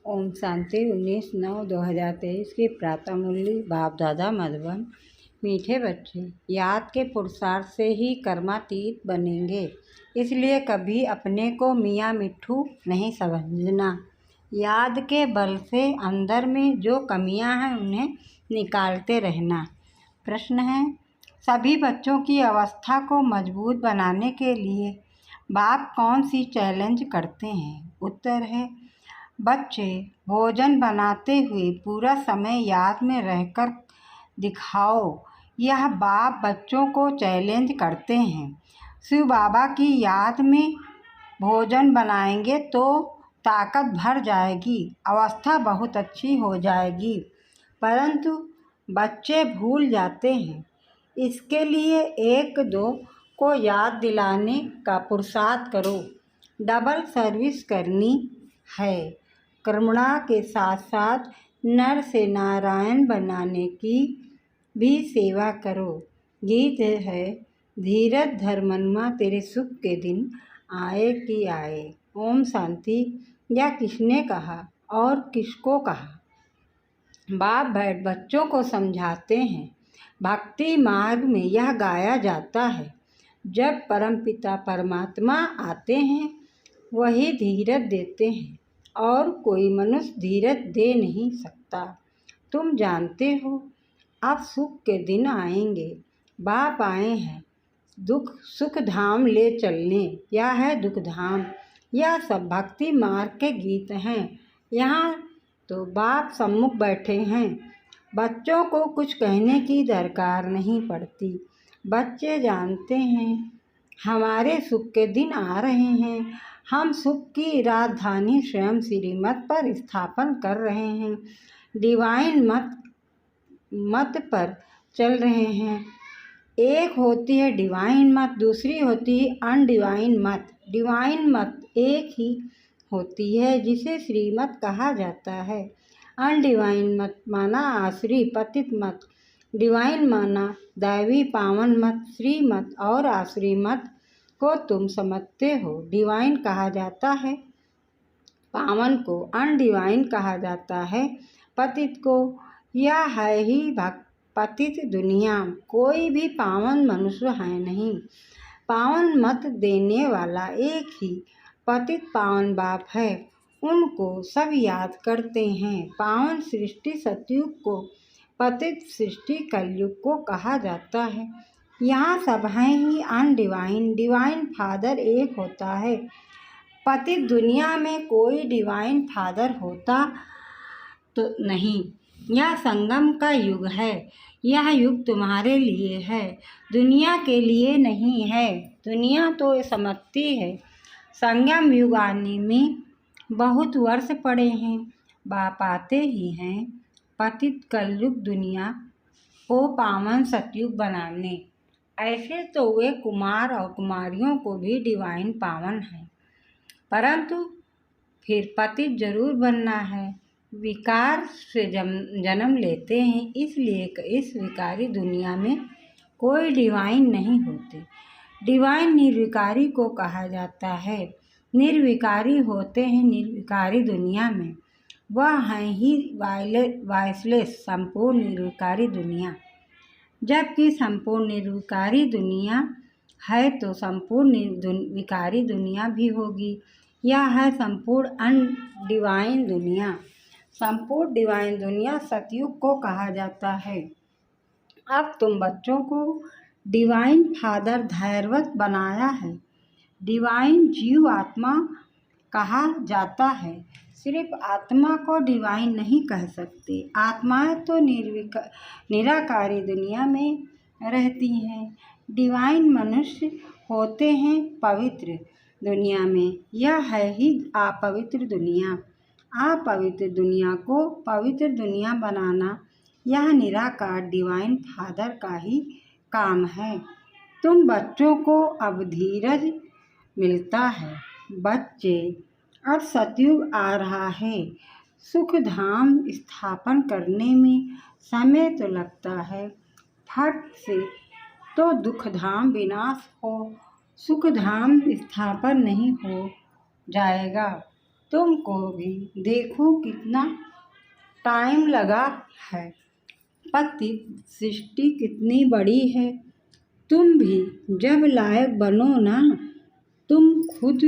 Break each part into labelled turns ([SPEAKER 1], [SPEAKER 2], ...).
[SPEAKER 1] ओम शांति 19/9/2023 की प्रातः मुरली बाप दादा मधुबन। मीठे बच्चे, याद के पुरुषार्थ से ही कर्मातीत बनेंगे, इसलिए कभी अपने को मियाँ मिट्ठू नहीं समझना। याद के बल से अंदर में जो कमियां हैं उन्हें निकालते रहना। प्रश्न है, सभी बच्चों की अवस्था को मजबूत बनाने के लिए बाप कौन सी चैलेंज करते हैं? उत्तर है, बच्चे भोजन बनाते हुए पूरा समय याद में रहकर दिखाओ। यह बाप बच्चों को चैलेंज करते हैं। शिव बाबा की याद में भोजन बनाएंगे तो ताकत भर जाएगी, अवस्था बहुत अच्छी हो जाएगी, परंतु बच्चे भूल जाते हैं। इसके लिए 1-2 को याद दिलाने का पुरुषार्थ करो। डबल सर्विस करनी है। करुणा के साथ साथ नर से नारायण बनाने की भी सेवा करो। गीत है, धीरज धर मनमा तेरे सुख के दिन आए कि आए। ओम शांति। यह किसने कहा और किसको कहा? बाप बैठ बच्चों को समझाते हैं। भक्ति मार्ग में यह गाया जाता है, जब परमपिता परमात्मा आते हैं वही धीरज देते हैं और कोई मनुष्य धीरज दे नहीं सकता। तुम जानते हो अब सुख के दिन आएंगे। बाप आए हैं दुख सुख धाम ले चलने। यह है दुख धाम। यह सब भक्ति मार्ग के गीत हैं। यहाँ तो बाप सम्मुख बैठे हैं। बच्चों को कुछ कहने की दरकार नहीं पड़ती। बच्चे जानते हैं हमारे सुख के दिन आ रहे हैं। हम सुख की राजधानी स्वयं श्रीमत पर स्थापन कर रहे हैं। डिवाइन मत पर चल रहे हैं। एक होती है डिवाइन मत, दूसरी होती है अनडिवाइन मत। डिवाइन मत एक ही होती है जिसे श्रीमत कहा जाता है। अनडिवाइन मत माना आसुरी पतित मत, डिवाइन माना दैवी पावन मत। श्रीमत और आसुरी मत को तुम समझते हो। डिवाइन कहा जाता है पावन को, अनडिवाइन कहा जाता है पतित को। यह है ही पतित दुनिया। कोई भी पावन मनुष्य है नहीं। पावन मत देने वाला एक ही पतित पावन बाप है। उनको सब याद करते हैं। पावन सृष्टि सतयुग को, पतित सृष्टि कलयुग को कहा जाता है। यहाँ सब हैं ही अनडिवाइन। डिवाइन फादर एक होता है। पतित दुनिया में कोई डिवाइन फादर होता तो नहीं। यह संगम का युग है। यह युग तुम्हारे लिए है, दुनिया के लिए नहीं है। दुनिया तो समझती है संगम युग आने में बहुत वर्ष पड़े हैं। बाप आते ही हैं पतित कलयुग दुनिया को पावन सतयुग बनाने। ऐसे तो वे कुमार और कुमारियों को भी डिवाइन पावन है, परंतु फिर पतित जरूर बनना है। विकार से जन्म लेते हैं, इसलिए इस विकारी दुनिया में कोई डिवाइन नहीं होते। डिवाइन निर्विकारी को कहा जाता है। निर्विकारी होते हैं निर्विकारी दुनिया में। वह है ही वाइसलेस संपूर्ण निर्विकारी दुनिया। जबकि संपूर्ण निर्विकारी दुनिया है तो संपूर्ण विकारी दुनिया भी होगी। यह है संपूर्ण अनडिवाइन दुनिया। संपूर्ण डिवाइन दुनिया सतयुग को कहा जाता है। अब तुम बच्चों को डिवाइन फादर धैर्यवत बनाया है। डिवाइन जीव आत्मा कहा जाता है। सिर्फ आत्मा को डिवाइन नहीं कह सकते। आत्माएं तो निराकारी दुनिया में रहती हैं। डिवाइन मनुष्य होते हैं पवित्र दुनिया में। यह है ही अपवित्र दुनिया। अपवित्र दुनिया को पवित्र दुनिया बनाना यह निराकार डिवाइन फादर का ही काम है। तुम बच्चों को अब धीरज मिलता है। बच्चे, अब सतयुग आ रहा है। सुख धाम स्थापन करने में समय तो लगता है, फट से तो दुख धाम विनाश हो, सुख धाम स्थापन नहीं हो जाएगा। तुमको भी देखो कितना टाइम लगा है। पति सृष्टि कितनी बड़ी है। तुम भी जब लायक बनो ना, तुम खुद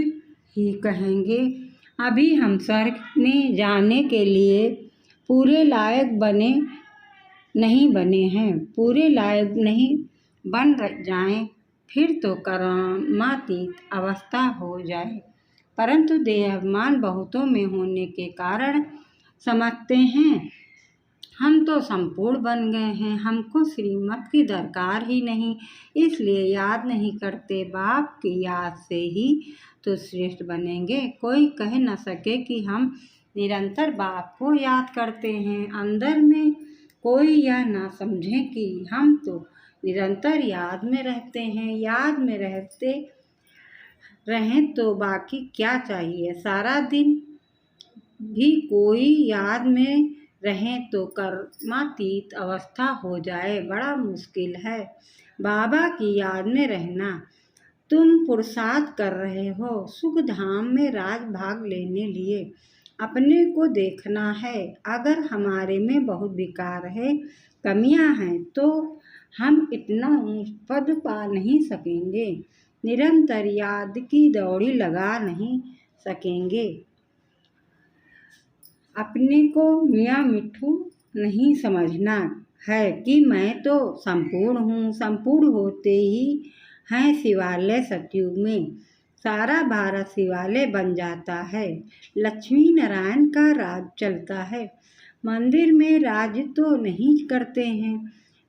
[SPEAKER 1] ही कहेंगे अभी हम स्वर्ग में जाने के लिए पूरे लायक नहीं बने हैं। पूरे लायक नहीं बन जाएं, फिर तो कर्मातीत अवस्था हो जाए। परंतु देहाभिमान बहुतों में होने के कारण समझते हैं हम तो संपूर्ण बन गए हैं, हमको श्रीमत की दरकार ही नहीं, इसलिए याद नहीं करते। बाप की याद से ही तो श्रेष्ठ बनेंगे। कोई कह न सके कि हम निरंतर बाप को याद करते हैं। अंदर में कोई यह ना समझे कि हम तो निरंतर याद में रहते हैं। याद में रहते रहें तो बाकी क्या चाहिए। सारा दिन भी कोई याद में रहें तो कर्मातीत अवस्था हो जाए, बड़ा मुश्किल है बाबा की याद में रहना। तुम पुरुषार्थ कर रहे हो सुख धाम में राज भाग लेने लिए। अपने को देखना है। अगर हमारे में बहुत विकार है, कमियां हैं, तो हम इतना पद पा नहीं सकेंगे, निरंतर याद की दौड़ी लगा नहीं सकेंगे। अपने को मियाँ मिट्ठू नहीं समझना है कि मैं तो संपूर्ण हूँ। संपूर्ण होते ही हैं शिवालय सतयुग में, सारा भारत शिवालय बन जाता है। लक्ष्मी नारायण का राज चलता है। मंदिर में राज तो नहीं करते हैं,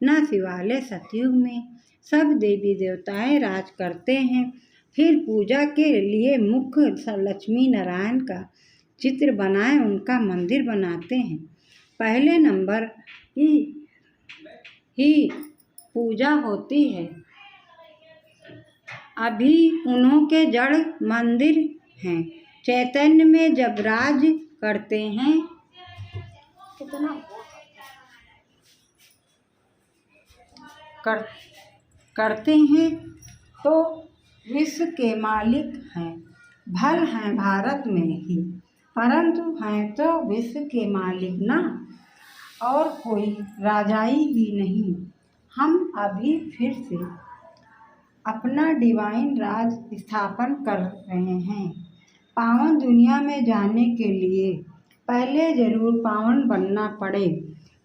[SPEAKER 1] ना शिवालय सतयुग में। सब देवी देवताएं राज करते हैं। फिर पूजा के लिए मुख्य लक्ष्मी नारायण का चित्र बनाए उनका मंदिर बनाते हैं। पहले नंबर ही पूजा होती है। अभी उन्हों के जड़ मंदिर हैं। चैतन्य में जब राज करते हैं करते हैं तो विश्व के मालिक हैं। भल हैं भारत में ही, परंतु हैं तो विश्व के मालिक ना, और कोई राजाई भी नहीं। हम अभी फिर से अपना डिवाइन राज स्थापन कर रहे हैं। पावन दुनिया में जाने के लिए पहले जरूर पावन बनना पड़े,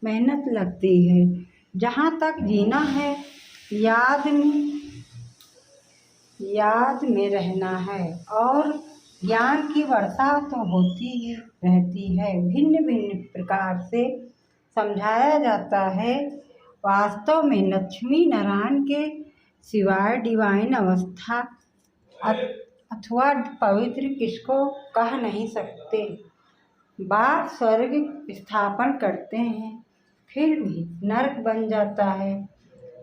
[SPEAKER 1] मेहनत लगती है। जहाँ तक जीना है याद में रहना है, और ज्ञान की वर्षा तो होती ही रहती है। भिन्न भिन्न प्रकार से समझाया जाता है। वास्तव में लक्ष्मी नारायण के सिवाय डिवाइन अवस्था अथवा पवित्र किसको कह नहीं सकते। बाप स्वर्ग स्थापन करते हैं, फिर भी नरक बन जाता है।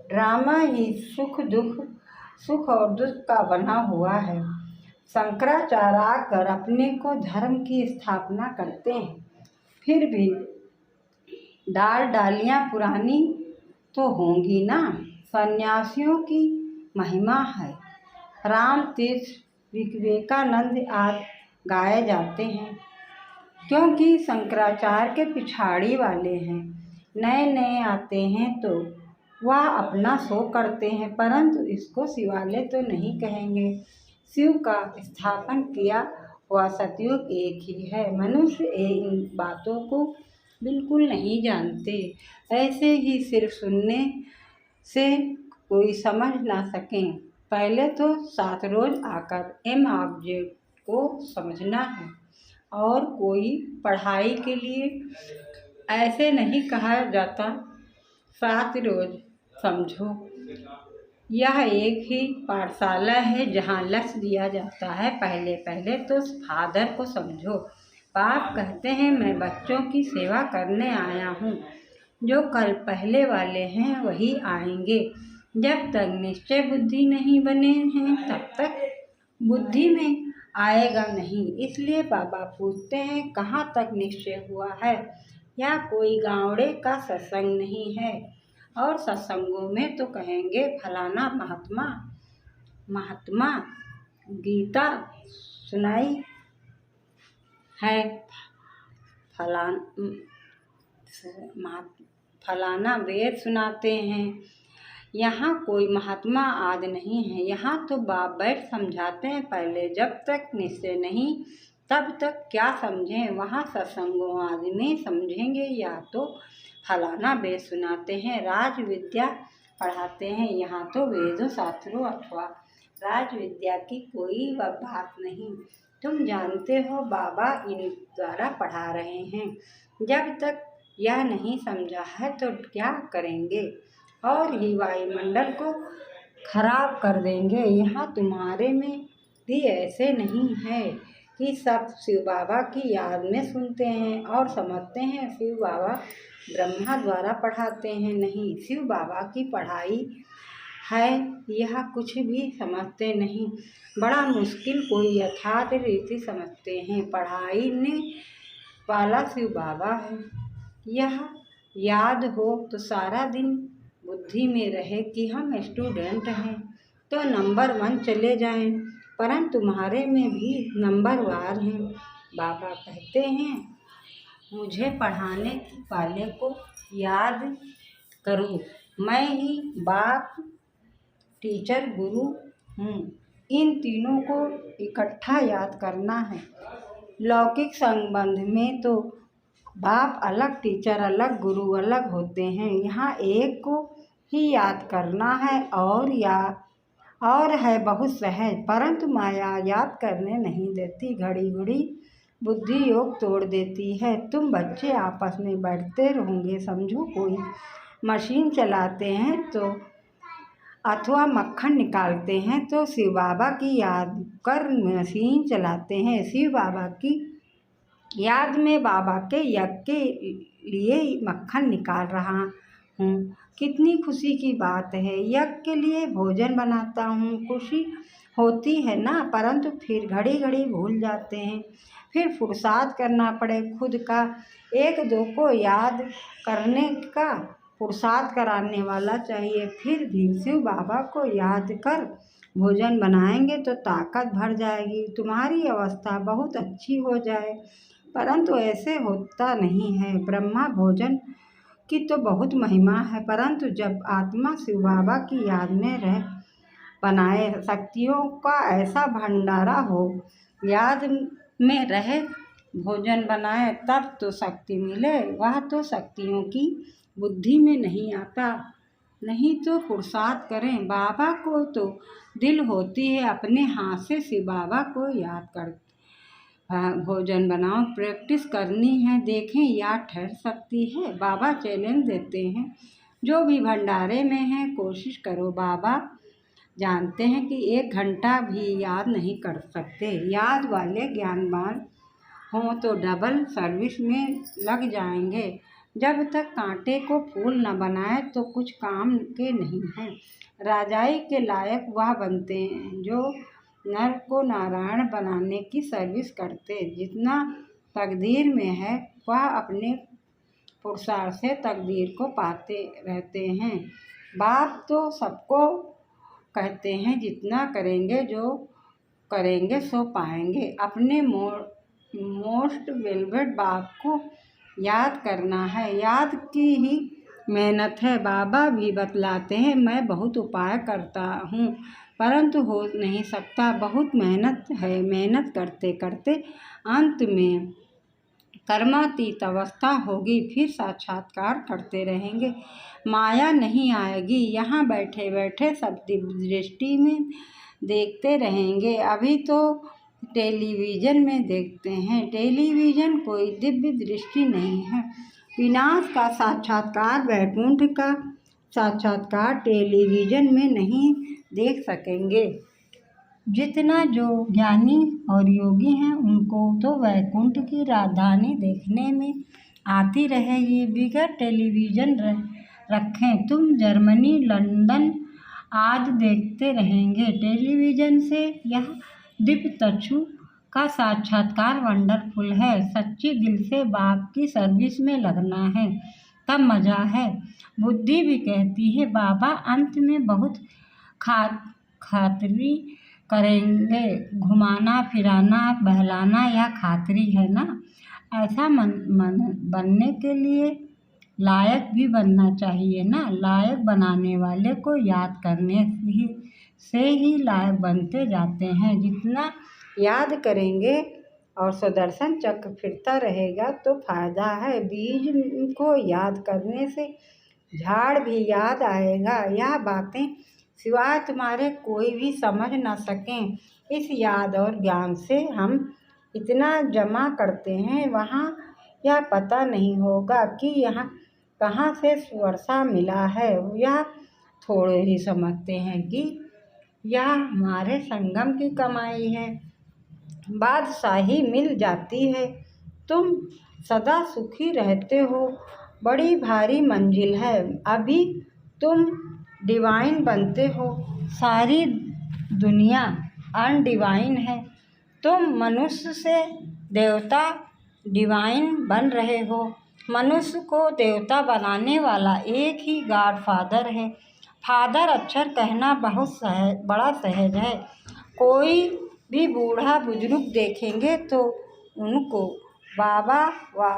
[SPEAKER 1] ड्रामा ही सुख और दुख का बना हुआ है। शंकराचार्य आकर अपने को धर्म की स्थापना करते हैं, फिर भी डालियाँ पुरानी तो होंगी ना। सन्यासियों की महिमा है। राम तीर्थ विवेकानंद आदि गाए जाते हैं, क्योंकि शंकराचार्य के पिछाड़ी वाले हैं। नए नए आते हैं तो वह अपना शो करते हैं, परंतु इसको शिवालय तो नहीं कहेंगे। शिव का स्थापन किया हुआ सतयुग एक ही है। मनुष्य इन बातों को बिल्कुल नहीं जानते। ऐसे ही सिर्फ सुनने से कोई समझ ना सकें। पहले तो 7 रोज आकर एम ऑब्जेक्ट को समझना है, और कोई पढ़ाई के लिए ऐसे नहीं कहा जाता 7 रोज समझो। यह एक ही पाठशाला है जहाँ लक्ष्य दिया जाता है, पहले तो फादर को समझो। बाप कहते हैं मैं बच्चों की सेवा करने आया हूँ। जो कल पहले वाले हैं वही आएंगे। जब तक निश्चय बुद्धि नहीं बने हैं तब तक बुद्धि में आएगा नहीं। इसलिए बाबा पूछते हैं कहाँ तक निश्चय हुआ है। या कोई गावड़े का सत्संग नहीं है, और सत्संगों में तो कहेंगे फलाना महात्मा गीता सुनाई, है फलाना वेद सुनाते हैं। यहाँ कोई महात्मा आदि नहीं है। यहाँ तो बाप बैठ समझाते हैं। पहले जब तक निश्चय नहीं तब तक क्या समझें। वहाँ सत्संगों आदि में समझेंगे। या तो फलाना वेद सुनाते हैं, राज विद्या पढ़ाते हैं। यहाँ तो वेदों शास्त्रों अथवा राज विद्या की कोई बात नहीं। तुम जानते हो बाबा इन द्वारा पढ़ा रहे हैं। जब तक यह नहीं समझा है तो क्या करेंगे, और ही वायुमंडल को खराब कर देंगे। यहाँ तुम्हारे में भी ऐसे नहीं है कि सब शिव बाबा की याद में सुनते हैं और समझते हैं शिव बाबा ब्रह्मा द्वारा पढ़ाते हैं। नहीं, शिव बाबा की पढ़ाई है यह कुछ भी समझते नहीं। बड़ा मुश्किल कोई यथार्थ रीति समझते हैं। पढ़ाने वाला शिव बाबा है। यह याद हो तो सारा दिन बुद्धि में रहे कि हम स्टूडेंट हैं तो नंबर 1 चले जाएं, परंतु तुम्हारे में भी नंबर वार हैं। बाबा कहते हैं मुझे पढ़ाने वाले को याद करो। मैं ही बाप, टीचर, गुरु हूँ। इन तीनों को इकट्ठा याद करना है। लौकिक संबंध में तो बाप अलग, टीचर अलग, गुरु अलग होते हैं। यहाँ एक को ही याद करना है और है बहुत सहज, परंतु माया याद करने नहीं देती। घड़ी घड़ी बुद्धि योग तोड़ देती है। तुम बच्चे आपस में बैठते रहोगे। समझो कोई मशीन चलाते हैं तो अथवा मक्खन निकालते हैं तो शिव बाबा की याद कर मशीन चलाते हैं। शिव बाबा की याद में बाबा के यज्ञ के लिए मक्खन निकाल रहा हूँ। कितनी खुशी की बात है। यज्ञ के लिए भोजन बनाता हूँ, खुशी होती है ना, परंतु फिर घड़ी घड़ी भूल जाते हैं। फिर फुर्सत करना पड़े खुद का। एक दो को याद करने का फुर्सत कराने वाला चाहिए। फिर भी शिव बाबा को याद कर भोजन बनाएंगे तो ताकत भर जाएगी, तुम्हारी अवस्था बहुत अच्छी हो जाए, परंतु ऐसे होता नहीं है। ब्रह्मा भोजन की तो बहुत महिमा है, परंतु जब आत्मा शिव बाबा की याद में रह बनाए, शक्तियों का ऐसा भंडारा हो, याद में रहे भोजन बनाए, तब तो शक्ति मिले। वह तो शक्तियों की बुद्धि में नहीं आता। नहीं तो फुर्सत करें। बाबा को तो दिल होती है अपने हाथ से शिव बाबा को याद कर भोजन बनाओ। प्रैक्टिस करनी है, देखें याद ठहर सकती है। बाबा चैलेंज देते हैं, जो भी भंडारे में है कोशिश करो। बाबा जानते हैं कि 1 घंटा भी याद नहीं कर सकते। याद वाले ज्ञानवान हों तो डबल सर्विस में लग जाएंगे। जब तक कांटे को फूल न बनाए तो कुछ काम के नहीं हैं। राजाई के लायक वह बनते हैं जो नर को नारायण बनाने की सर्विस करते। जितना तकदीर में है वह अपने पुरुषार्थ से तकदीर को पाते रहते हैं। बाप तो सबको कहते हैं जितना करेंगे, जो करेंगे सो पाएंगे। अपने मोस्ट वेलवेट बाप को याद करना है। याद की ही मेहनत है। बाबा भी बतलाते हैं मैं बहुत उपाय करता हूँ परंतु हो नहीं सकता। बहुत मेहनत है। मेहनत करते करते अंत में कर्मातीत अवस्था होगी, फिर साक्षात्कार करते रहेंगे। माया नहीं आएगी। यहाँ बैठे बैठे सब दिव्य दृष्टि में देखते रहेंगे। अभी तो टेलीविज़न में देखते हैं। टेलीविज़न कोई दिव्य दृष्टि नहीं है। विनाश का साक्षात्कार, वैकुंठ का साक्षात्कार टेलीविज़न में नहीं देख सकेंगे। जितना जो ज्ञानी और योगी हैं उनको तो वैकुंठ की राजधानी देखने में आती रहेगी। बिगड़ टेलीविज़न रखें तुम जर्मनी, लंदन आदि देखते रहेंगे। टेलीविज़न से यह दिव्य चक्षु का साक्षात्कार वंडरफुल है। सच्ची दिल से बाप की सर्विस में लगना है, तब मज़ा है। बुद्धि भी कहती है बाबा अंत में बहुत खातरी करेंगे। घुमाना फिराना बहलाना या खातिरी है ना। ऐसा बनने के लिए लायक भी बनना चाहिए ना। लायक बनाने वाले को याद करने से ही लायक बनते जाते हैं। जितना याद करेंगे और सुदर्शन चक्र फिरता रहेगा तो फायदा है। बीज को याद करने से झाड़ भी याद आएगा। यह बातें सिवाय तुम्हारे कोई भी समझ न सकें। इस याद और ज्ञान से हम इतना जमा करते हैं वहाँ यह पता नहीं होगा कि यहाँ कहाँ से वर्षा मिला है। यह थोड़े ही समझते हैं कि यह हमारे संगम की कमाई है। बादशाही मिल जाती है, तुम सदा सुखी रहते हो। बड़ी भारी मंजिल है, अभी तुम डिवाइन बनते हो। सारी दुनिया अनडिवाइन है, तुम मनुष्य से देवता डिवाइन बन रहे हो। मनुष्य को देवता बनाने वाला एक ही गॉड फादर है। फादर अक्षर कहना बहुत बड़ा सहज है। कोई भी बूढ़ा बुजुर्ग देखेंगे तो उनको बाबा व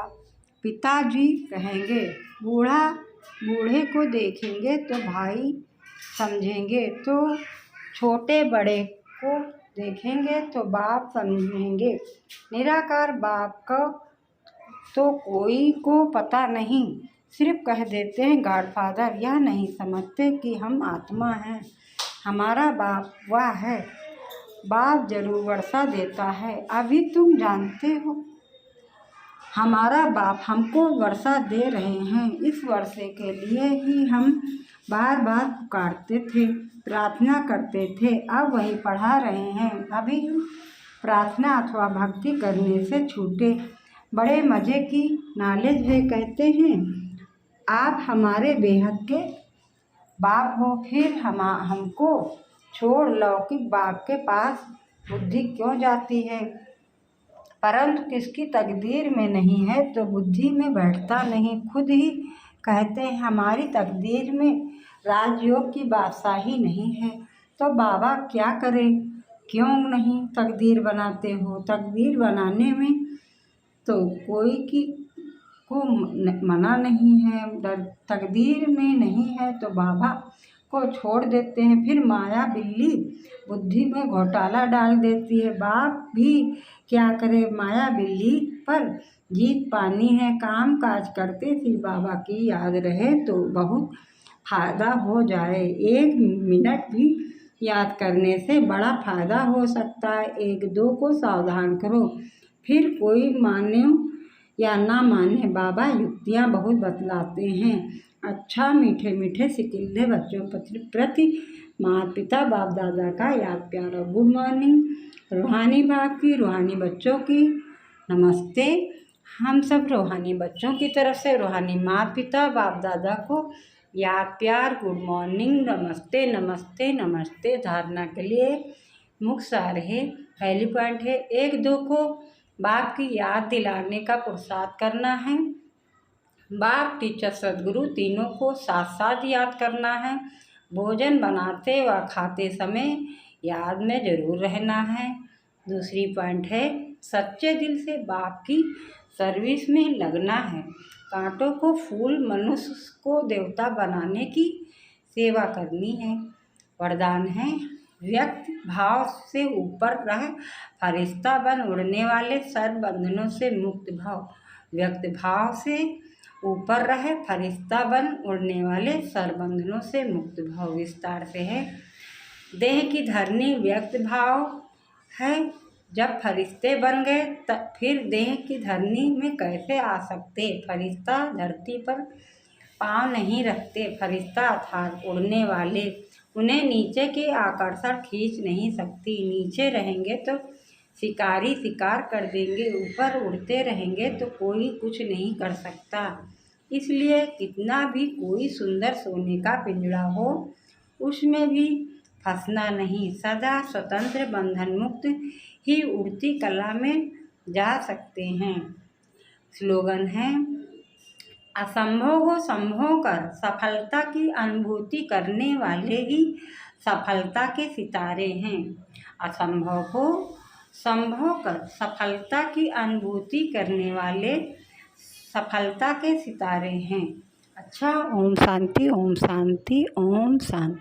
[SPEAKER 1] पिताजी कहेंगे। बूढ़े को देखेंगे तो भाई समझेंगे, तो छोटे बड़े को देखेंगे तो बाप समझेंगे। निराकार बाप का तो कोई को पता नहीं, सिर्फ कह देते हैं गॉडफादर। यह नहीं समझते कि हम आत्मा हैं, हमारा बाप वह है। बाप जरूर वर्षा देता है, अभी तुम जानते हो। हमारा बाप हमको वर्षा दे रहे हैं। इस वर्षे के लिए ही हम बार बार पुकारते थे, प्रार्थना करते थे, अब वही पढ़ा रहे हैं। अभी हम प्रार्थना अथवा भक्ति करने से छूटे। बड़े मज़े की नॉलेज है। कहते हैं आप हमारे बेहद के बाप हो, फिर हमको छोड़ लौकिक बाप के पास बुद्धि क्यों जाती है। परंतु किसकी तकदीर में नहीं है तो बुद्धि में बैठता नहीं। खुद ही कहते हैं हमारी तकदीर में राजयोग की बादशाही नहीं है, तो बाबा क्या करें। क्यों नहीं तकदीर बनाते हो। तकदीर बनाने में तो कोई को मना नहीं है। तकदीर में नहीं है तो बाबा को छोड़ देते हैं। फिर माया बिल्ली बुद्धि में घोटाला डाल देती है। बाप भी क्या करे, माया बिल्ली पर जीत पानी है। काम काज करते फिर बाबा की याद रहे तो बहुत फायदा हो जाए। 1 मिनट भी याद करने से बड़ा फायदा हो सकता है। 1-2 को सावधान करो, फिर कोई माने या ना माने, बाबा युक्तियाँ बहुत बतलाते हैं। अच्छा मीठे मीठे सिकिल्ले बच्चों प्रति माता पिता बाप दादा का याद प्यार और गुड मॉर्निंग। रूहानी बाप की, रूहानी बच्चों की नमस्ते। हम सब रूहानी बच्चों की तरफ से रूहानी माता पिता बाप दादा को याद प्यार गुड मॉर्निंग नमस्ते नमस्ते नमस्ते। धारणा के लिए मुख्य सार है। पहली पॉइंट है 1-2 को बाप की याद दिलाने का पुरुषार्थ करना है। बाप टीचर सदगुरु तीनों को साथ साथ याद करना है। भोजन बनाते व खाते समय याद में ज़रूर रहना है। दूसरी पॉइंट है सच्चे दिल से बाप की सर्विस में लगना है। कांटों को फूल, मनुष्य को देवता बनाने की सेवा करनी है। वरदान है व्यक्त भाव से ऊपर रह, फरिश्ता बन उड़ने वाले सर्व बंधनों से मुक्त भाव। व्यक्त भाव से ऊपर रहे, फरिश्ता बन उड़ने वाले सर्व बंधनों से मुक्त भाव। विस्तार से है देह की धरनी व्यक्त भाव है। जब फरिश्ते बन गए तब फिर देह की धरनी में कैसे आ सकते। फरिश्ता धरती पर पाँव नहीं रखते। फरिश्ता अर्थात उड़ने वाले, उन्हें नीचे की आकर्षण खींच नहीं सकती। नीचे रहेंगे तो शिकारी शिकार कर देंगे, ऊपर उड़ते रहेंगे तो कोई कुछ नहीं कर सकता। इसलिए कितना भी कोई सुंदर सोने का पिंजरा हो, उसमें भी फंसना नहीं। सदा स्वतंत्र बंधन मुक्त ही उड़ती कला में जा सकते हैं। स्लोगन है असंभव को संभव कर, सफलता की अनुभूति करने वाले ही सफलता के सितारे हैं। असंभव को संभव कर सफलता की अनुभूति करने वाले सफलता के सितारे हैं। अच्छा, ओम शांति, ओम शांति, ओम शांति।